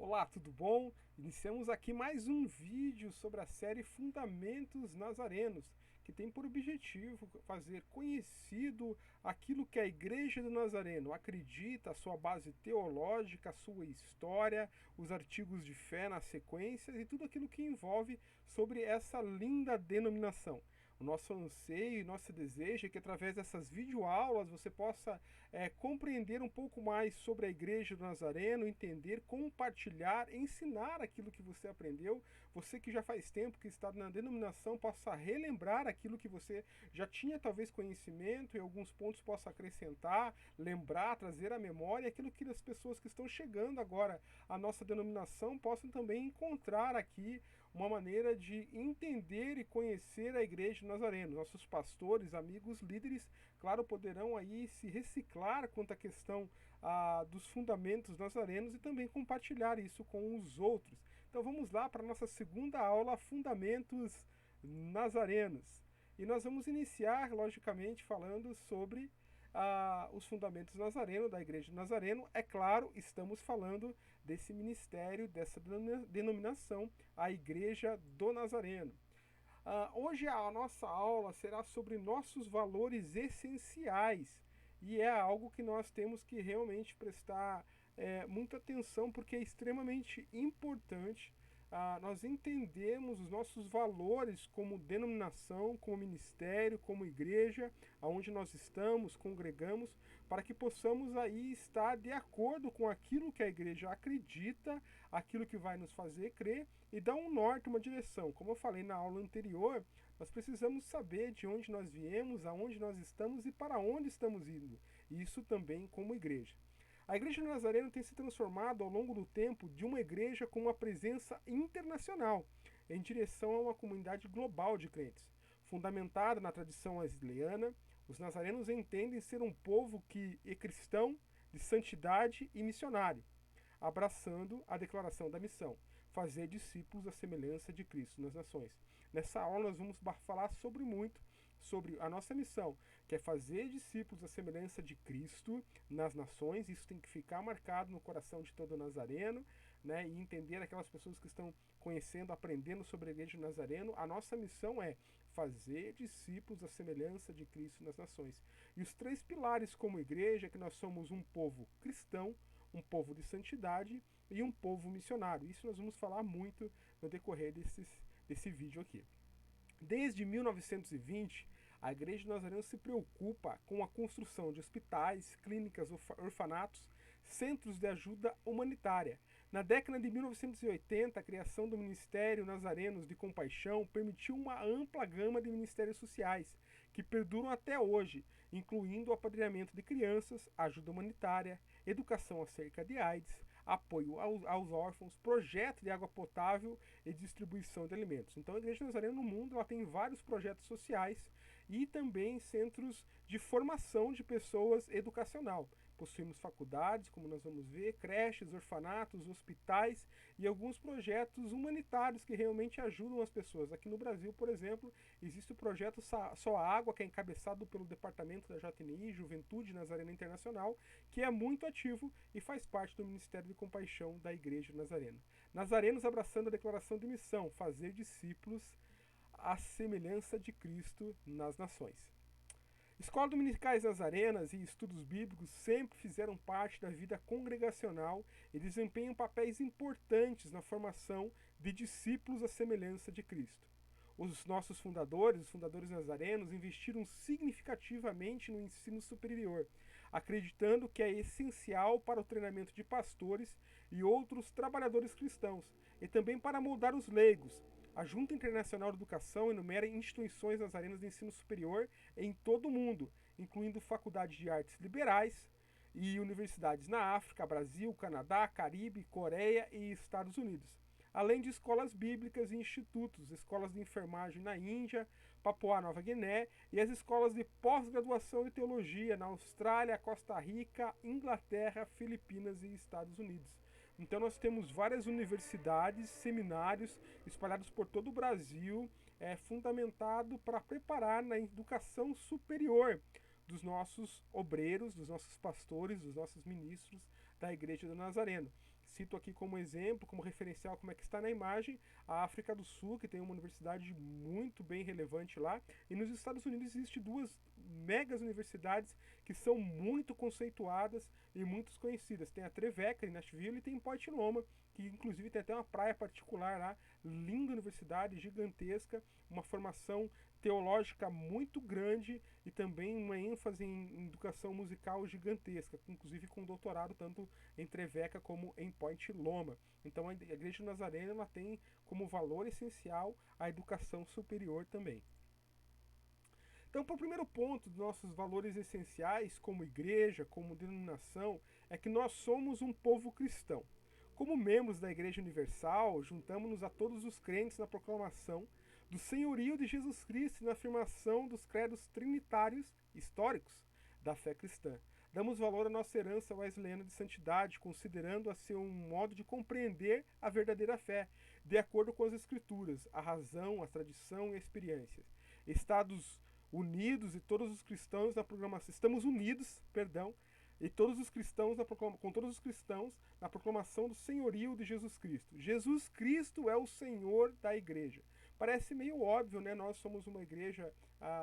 Olá, tudo bom? Iniciamos aqui mais um vídeo sobre a série Fundamentos Nazarenos, que tem por objetivo fazer conhecido aquilo que a Igreja do Nazareno acredita, a sua base teológica, a sua história, os artigos de fé nas sequências e tudo aquilo que envolve sobre essa linda denominação. O nosso anseio, nosso desejo é que através dessas videoaulas você possa compreender um pouco mais sobre a Igreja do Nazareno, entender, compartilhar, ensinar aquilo que você aprendeu. Você que já faz tempo que está na denominação possa relembrar aquilo que você já tinha talvez conhecimento e alguns pontos possa acrescentar, lembrar, trazer à memória aquilo que as pessoas que estão chegando agora à nossa denominação possam também encontrar aqui uma maneira de entender e conhecer a Igreja do Nazareno. Nossos pastores, amigos, líderes, claro, poderão aí se reciclar quanto à questão dos fundamentos nazarenos e também compartilhar isso com os outros. Então vamos lá para a nossa segunda aula, Fundamentos Nazarenos. E nós vamos iniciar, logicamente, falando sobre os fundamentos nazarenos, da Igreja de Nazareno. É claro, estamos falando desse ministério, dessa denominação, a Igreja do Nazareno. Hoje a nossa aula será sobre nossos valores essenciais e é algo que nós temos que realmente prestar muita atenção porque é extremamente importante nós entendemos os nossos valores como denominação, como ministério, como igreja, aonde nós estamos, congregamos, para que possamos aí estar de acordo com aquilo que a igreja acredita, aquilo que vai nos fazer crer e dar um norte, uma direção. Como eu falei na aula anterior, nós precisamos saber de onde nós viemos, aonde nós estamos e para onde estamos indo. Isso também como igreja. A Igreja do Nazareno tem se transformado ao longo do tempo de uma igreja com uma presença internacional, em direção a uma comunidade global de crentes. Fundamentada na tradição wesleyana, os nazarenos entendem ser um povo que é cristão, de santidade e missionário, abraçando a declaração da missão, fazer discípulos à semelhança de Cristo nas nações. Nessa aula nós vamos falar sobre a nossa missão, que é fazer discípulos à semelhança de Cristo nas nações. Isso tem que ficar marcado no coração de todo nazareno, né, e entender aquelas pessoas que estão conhecendo, aprendendo sobre a Igreja de Nazareno. A nossa missão é fazer discípulos à semelhança de Cristo nas nações. E os três pilares como igreja é que nós somos um povo cristão, um povo de santidade e um povo missionário. Isso nós vamos falar muito no decorrer desse vídeo aqui. Desde 1920, a Igreja de Nazareno se preocupa com a construção de hospitais, clínicas, orfanatos, centros de ajuda humanitária. Na década de 1980, a criação do Ministério Nazarenos de Compaixão permitiu uma ampla gama de ministérios sociais, que perduram até hoje, incluindo o apadrinhamento de crianças, ajuda humanitária, educação acerca de AIDS, apoio aos órfãos, projeto de água potável e distribuição de alimentos. Então a Igreja Nazarena no mundo ela tem vários projetos sociais e também centros de formação de pessoas educacional. Possuímos faculdades, como nós vamos ver, creches, orfanatos, hospitais e alguns projetos humanitários que realmente ajudam as pessoas. Aqui no Brasil, por exemplo, existe o projeto Só Água, que é encabeçado pelo Departamento da JNI, Juventude Nazarena Internacional, que é muito ativo e faz parte do Ministério de Compaixão da Igreja Nazarena. Nazarenos abraçando a declaração de missão, fazer discípulos à semelhança de Cristo nas nações. Escola dominicais nazarenas e estudos bíblicos sempre fizeram parte da vida congregacional e desempenham papéis importantes na formação de discípulos à semelhança de Cristo. Os nossos fundadores, os fundadores nazarenos, investiram significativamente no ensino superior, acreditando que é essencial para o treinamento de pastores e outros trabalhadores cristãos, e também para moldar os leigos. A Junta Internacional de Educação enumera instituições nazarenas de ensino superior em todo o mundo, incluindo faculdades de artes liberais e universidades na África, Brasil, Canadá, Caribe, Coreia e Estados Unidos. Além de escolas bíblicas e institutos, escolas de enfermagem na Índia, Papua Nova Guiné e as escolas de pós-graduação de teologia na Austrália, Costa Rica, Inglaterra, Filipinas e Estados Unidos. Então nós temos várias universidades, seminários espalhados por todo o Brasil, fundamentado para preparar na educação superior dos nossos obreiros, dos nossos pastores, dos nossos ministros da Igreja do Nazareno. cito aqui como exemplo, como referencial, como é que está na imagem, a África do Sul, que tem uma universidade muito bem relevante lá, e nos Estados Unidos existem duas megas universidades que são muito conceituadas e muito conhecidas. Tem a Trevecca, em Nashville, e tem Point Loma, que inclusive tem até uma praia particular lá, linda universidade, gigantesca, uma formação teológica muito grande e também uma ênfase em educação musical gigantesca, inclusive com doutorado tanto em Trevecca como em Point Loma. Então a Igreja Nazarena ela tem como valor essencial a educação superior também. Então, para o primeiro ponto dos nossos valores essenciais como igreja, como denominação, é que nós somos um povo cristão. Como membros da Igreja Universal, juntamos-nos a todos os crentes na proclamação do senhorio de Jesus Cristo e na afirmação dos credos trinitários históricos da fé cristã. Damos valor à nossa herança wesleyana de santidade, considerando-a ser um modo de compreender a verdadeira fé, de acordo com as Escrituras, a razão, a tradição e a experiência. Estados unidos e todos os cristãos na proclamação. Estamos unidos, perdão, e todos os cristãos com todos os cristãos na proclamação do senhorio de Jesus Cristo. Jesus Cristo é o Senhor da igreja. Parece meio óbvio, né? Nós somos uma igreja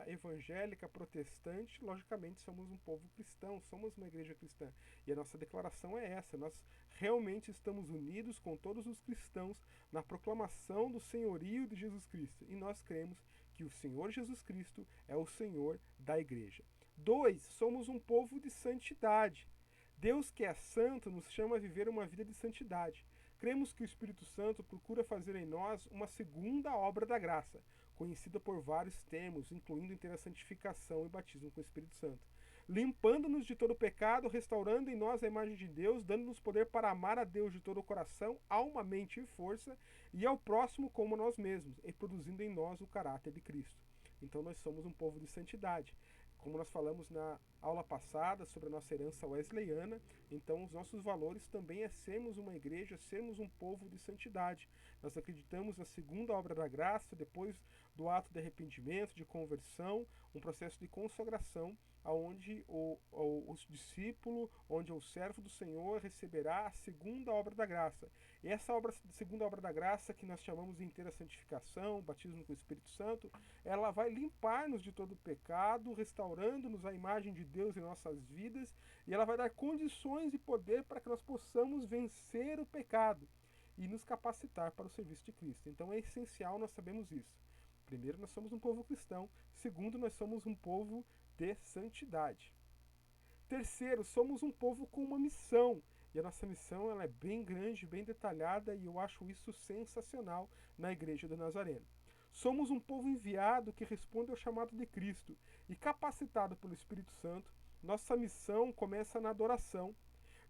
evangélica, protestante, logicamente somos um povo cristão, somos uma igreja cristã. E a nossa declaração é essa, nós realmente estamos unidos com todos os cristãos na proclamação do senhorio de Jesus Cristo. E nós cremos que o Senhor Jesus Cristo é o Senhor da igreja. 2. Somos um povo de santidade. Deus, que é santo, nos chama a viver uma vida de santidade. Cremos que o Espírito Santo procura fazer em nós uma segunda obra da graça, conhecida por vários termos, incluindo inteira santificação e batismo com o Espírito Santo. Limpando-nos de todo pecado, restaurando em nós a imagem de Deus, dando-nos poder para amar a Deus de todo o coração, alma, mente e força, e ao próximo como nós mesmos, e produzindo em nós o caráter de Cristo. Então nós somos um povo de santidade. Como nós falamos na aula passada sobre a nossa herança wesleyana, então os nossos valores também é sermos uma igreja, sermos um povo de santidade. Nós acreditamos na segunda obra da graça, depois do ato de arrependimento, de conversão, um processo de consagração, onde o discípulo, onde o servo do Senhor receberá a segunda obra da graça. E essa segunda obra da graça, que nós chamamos de inteira santificação, batismo com o Espírito Santo, ela vai limpar-nos de todo pecado, restaurando-nos a imagem de Deus em nossas vidas, e ela vai dar condições e poder para que nós possamos vencer o pecado e nos capacitar para o serviço de Cristo. Então é essencial nós sabemos isso. Primeiro, nós somos um povo cristão. Segundo, nós somos um povo de santidade. Terceiro, somos um povo com uma missão. E a nossa missão ela é bem grande, bem detalhada, e eu acho isso sensacional na Igreja do Nazareno. Somos um povo enviado que responde ao chamado de Cristo e capacitado pelo Espírito Santo. Nossa missão começa na adoração,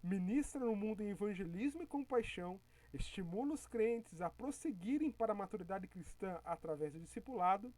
ministra no mundo em evangelismo e compaixão, estimula os crentes a prosseguirem para a maturidade cristã através do discipulado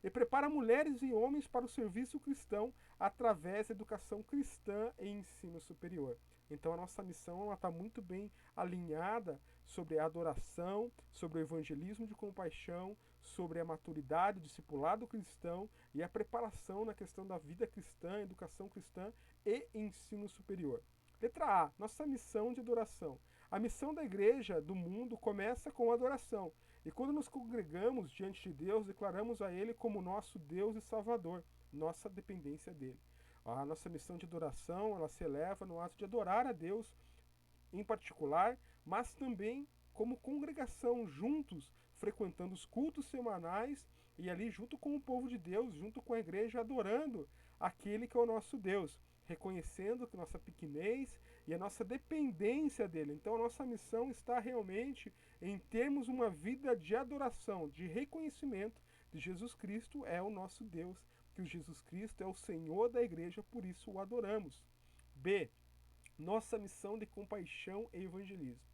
e prepara mulheres e homens para o serviço cristão através da educação cristã e ensino superior. Então a nossa missão está muito bem alinhada sobre a adoração, sobre o evangelismo de compaixão, sobre a maturidade, o discipulado cristão e a preparação na questão da vida cristã, educação cristã e ensino superior. Letra A, nossa missão de adoração. A missão da igreja do mundo começa com a adoração. E quando nos congregamos diante de Deus, declaramos a Ele como nosso Deus e Salvador, nossa dependência dele. A nossa missão de adoração, ela se eleva no ato de adorar a Deus em particular, mas também como congregação, juntos, frequentando os cultos semanais e ali junto com o povo de Deus, junto com a igreja, adorando aquele que é o nosso Deus, reconhecendo que nossa pequenez e a nossa dependência dele. Então a nossa missão está realmente em termos uma vida de adoração, de reconhecimento de Jesus Cristo é o nosso Deus, que o Jesus Cristo é o Senhor da igreja, por isso o adoramos. B. Nossa missão de compaixão e evangelismo.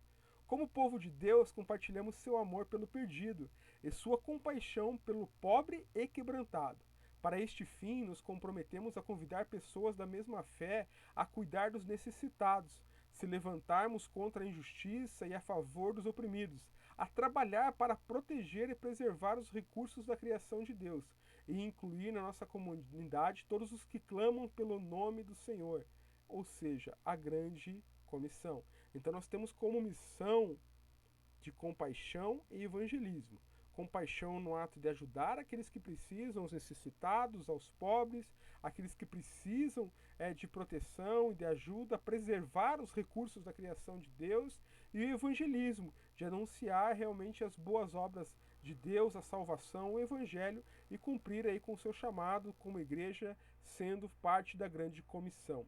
Como povo de Deus, compartilhamos seu amor pelo perdido e sua compaixão pelo pobre e quebrantado. Para este fim, nos comprometemos a convidar pessoas da mesma fé a cuidar dos necessitados, se levantarmos contra a injustiça e a favor dos oprimidos, a trabalhar para proteger e preservar os recursos da criação de Deus e incluir na nossa comunidade todos os que clamam pelo nome do Senhor, ou seja, a grande comissão. Então nós temos como missão de compaixão e evangelismo. Compaixão no ato de ajudar aqueles que precisam, os necessitados, aos pobres, aqueles que precisam de proteção e de ajuda, preservar os recursos da criação de Deus, e o evangelismo, de anunciar realmente as boas obras de Deus, a salvação, o evangelho, e cumprir aí com o seu chamado como igreja, sendo parte da grande comissão.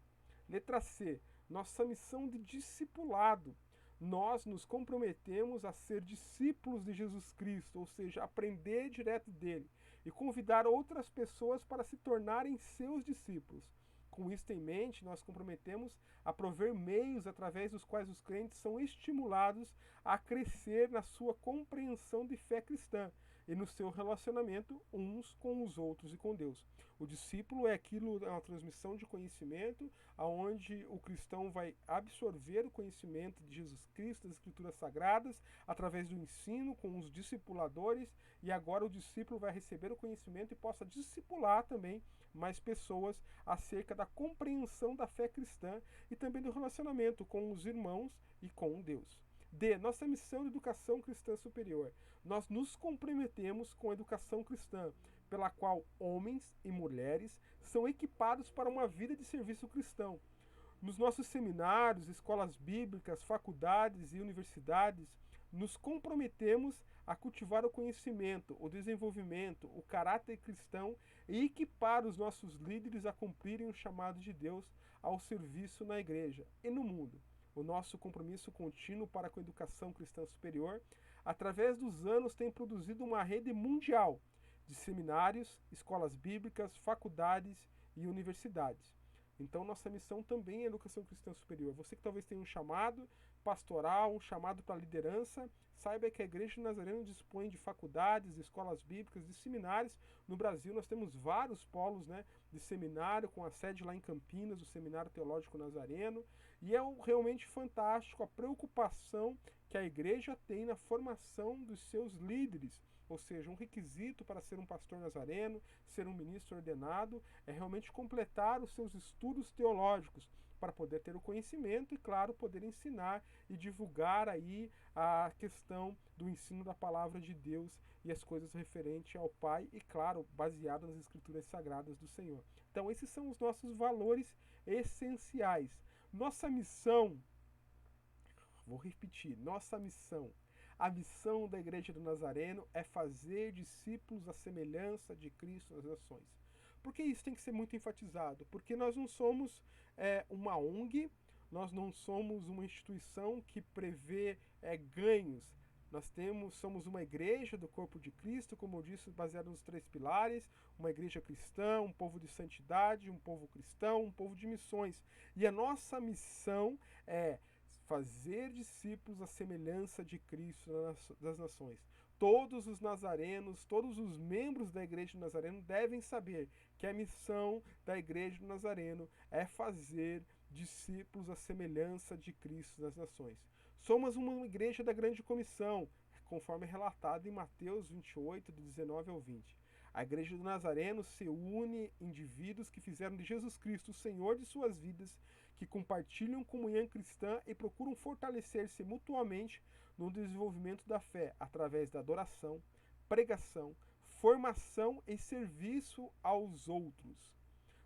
Letra C, nossa missão de discipulado. Nós nos comprometemos a ser discípulos de Jesus Cristo, ou seja, aprender direto dele e convidar outras pessoas para se tornarem seus discípulos. Com isso em mente, nós comprometemos a prover meios através dos quais os crentes são estimulados a crescer na sua compreensão de fé cristã e no seu relacionamento uns com os outros e com Deus. O discípulo é uma transmissão de conhecimento, aonde o cristão vai absorver o conhecimento de Jesus Cristo, das Escrituras Sagradas, através do ensino com os discipuladores, e agora o discípulo vai receber o conhecimento e possa discipular também mais pessoas acerca da compreensão da fé cristã e também do relacionamento com os irmãos e com Deus. D. Nossa missão de educação cristã superior. Nós nos comprometemos com a educação cristã, pela qual homens e mulheres são equipados para uma vida de serviço cristão. Nos nossos seminários, escolas bíblicas, faculdades e universidades, nos comprometemos a cultivar o conhecimento, o desenvolvimento, o caráter cristão e equipar os nossos líderes a cumprirem o chamado de Deus ao serviço na igreja e no mundo. O nosso compromisso contínuo para com a educação cristã superior, através dos anos, tem produzido uma rede mundial de seminários, escolas bíblicas, faculdades e universidades. Então, nossa missão também é a educação cristã superior. Você que talvez tenha um chamado pastoral, um chamado para liderança, saiba que a Igreja de Nazareno dispõe de faculdades, de escolas bíblicas, de seminários. No Brasil, nós temos vários polos de seminário, com a sede lá em Campinas, o Seminário Teológico Nazareno. E é realmente fantástico a preocupação que a Igreja tem na formação dos seus líderes. Ou seja, um requisito para ser um pastor nazareno, ser um ministro ordenado, é realmente completar os seus estudos teológicos para poder ter o conhecimento e, claro, poder ensinar e divulgar aí a questão do ensino da palavra de Deus e as coisas referentes ao Pai e, claro, baseado nas Escrituras Sagradas do Senhor. Então, esses são os nossos valores essenciais. Nossa missão, vou repetir, nossa missão. A missão da Igreja do Nazareno é fazer discípulos à semelhança de Cristo nas nações. Por que isso tem que ser muito enfatizado? Porque nós não somos uma ONG, nós não somos uma instituição que prevê ganhos. Nós somos uma igreja do corpo de Cristo, como eu disse, baseada nos 3 pilares, uma igreja cristã, um povo de santidade, um povo cristão, um povo de missões. E a nossa missão é fazer discípulos à semelhança de Cristo das nações. Todos os nazarenos, todos os membros da Igreja do Nazareno devem saber que a missão da Igreja do Nazareno é fazer discípulos à semelhança de Cristo das nações. Somos uma igreja da grande comissão, conforme relatado em Mateus 28, de 19 ao 20. A Igreja do Nazareno se une indivíduos que fizeram de Jesus Cristo o Senhor de suas vidas, que compartilham comunhão cristã e procuram fortalecer-se mutuamente no desenvolvimento da fé, através da adoração, pregação, formação e serviço aos outros.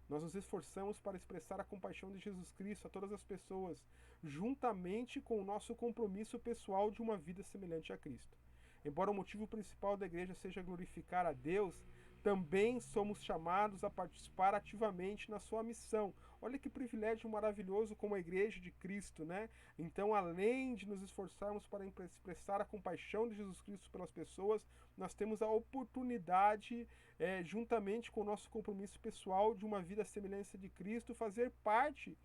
Nós nos esforçamos para expressar a compaixão de Jesus Cristo a todas as pessoas, juntamente com o nosso compromisso pessoal de uma vida semelhante a Cristo. Embora o motivo principal da igreja seja glorificar a Deus, também somos chamados a participar ativamente na sua missão. Olha que privilégio maravilhoso como a igreja de Cristo, né? Então, além de nos esforçarmos para expressar a compaixão de Jesus Cristo pelas pessoas, nós temos a oportunidade, juntamente com o nosso compromisso pessoal de uma vida à semelhança de Cristo, fazer parte,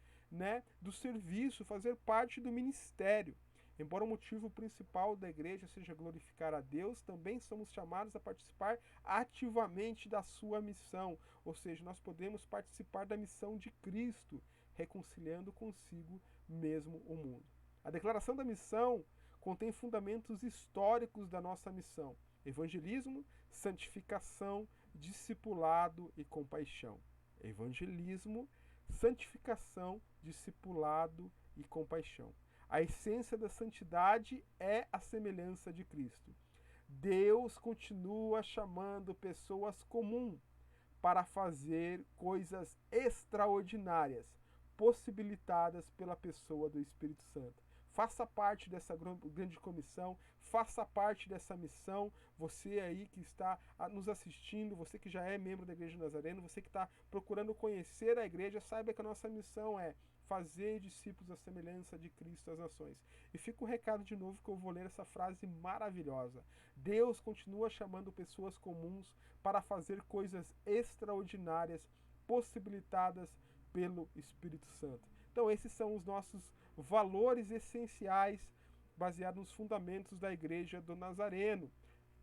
do serviço, fazer parte do ministério. Embora o motivo principal da igreja seja glorificar a Deus, também somos chamados a participar ativamente da sua missão. Ou seja, nós podemos participar da missão de Cristo, reconciliando consigo mesmo o mundo. A declaração da missão contém fundamentos históricos da nossa missão: evangelismo, santificação, discipulado e compaixão. Evangelismo, santificação, discipulado e compaixão. A essência da santidade é a semelhança de Cristo. Deus continua chamando pessoas comuns para fazer coisas extraordinárias, possibilitadas pela pessoa do Espírito Santo. Faça parte dessa grande comissão, faça parte dessa missão. Você aí que está nos assistindo, você que já é membro da Igreja Nazareno, você que está procurando conhecer a igreja, saiba que a nossa missão é fazer discípulos à semelhança de Cristo às nações. E fica o recado de novo que eu vou ler essa frase maravilhosa. Deus continua chamando pessoas comuns para fazer coisas extraordinárias, possibilitadas pelo Espírito Santo. Então esses são os nossos valores essenciais baseados nos fundamentos da Igreja do Nazareno.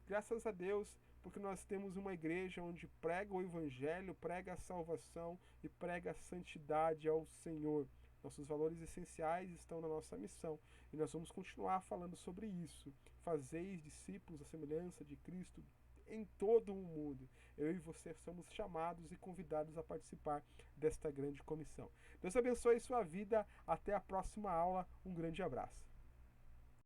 Graças a Deus, porque nós temos uma igreja onde prega o Evangelho, prega a salvação e prega a santidade ao Senhor. Nossos valores essenciais estão na nossa missão e nós vamos continuar falando sobre isso. Fazeis discípulos à semelhança de Cristo em todo o mundo. Eu e você somos chamados e convidados a participar desta grande comissão. Deus abençoe sua vida. Até a próxima aula. Um grande abraço.